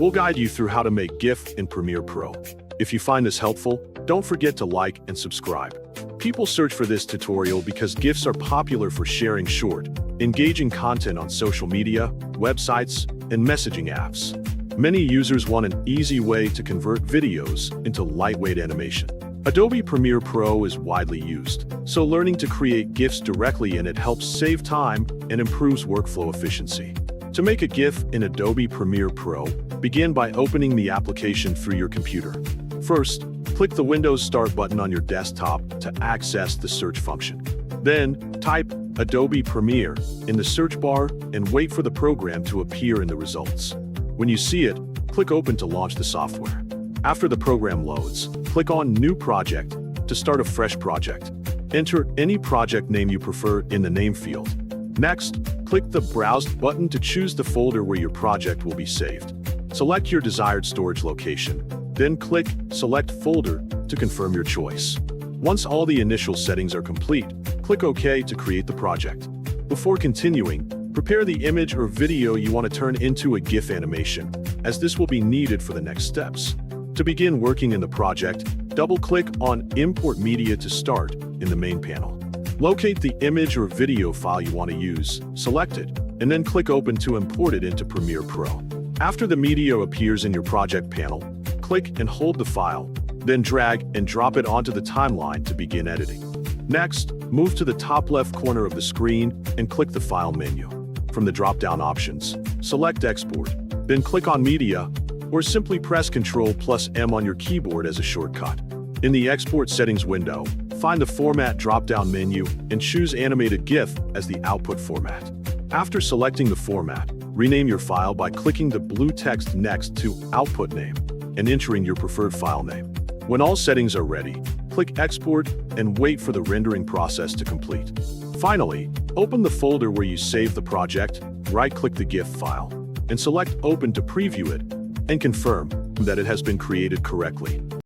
We'll guide you through how to make GIF in Premiere Pro. If you find this helpful, don't forget to like and subscribe. People search for this tutorial because GIFs are popular for sharing short, engaging content on social media, websites, and messaging apps. Many users want an easy way to convert videos into lightweight animation. Adobe Premiere Pro is widely used, so learning to create GIFs directly in it helps save time and improves workflow efficiency. To make a GIF in Adobe Premiere Pro, begin by opening the application through your computer. First, click the Windows Start button on your desktop to access the search function. Then, type Adobe Premiere in the search bar and wait for the program to appear in the results. When you see it, click Open to launch the software. After the program loads, click on New Project to start a fresh project. Enter any project name you prefer in the name field. Next, click the Browse button to choose the folder where your project will be saved. Select your desired storage location, then click Select Folder to confirm your choice. Once all the initial settings are complete, click OK to create the project. Before continuing, prepare the image or video you want to turn into a GIF animation, as this will be needed for the next steps. To begin working in the project, double-click on Import Media to start in the main panel. Locate the image or video file you want to use, select it, and then click Open to import it into Premiere Pro. After the media appears in your project panel, click and hold the file, then drag and drop it onto the timeline to begin editing. Next, move to the top left corner of the screen and click the File menu. From the drop-down options, select Export, then click on Media, or simply press CTRL+M on your keyboard as a shortcut. In the Export Settings window, find the Format drop-down menu and choose Animated GIF as the output format. After selecting the format, rename your file by clicking the blue text next to Output Name and entering your preferred file name. When all settings are ready, click Export and wait for the rendering process to complete. Finally, open the folder where you saved the project, right-click the GIF file, and select Open to preview it and confirm that it has been created correctly.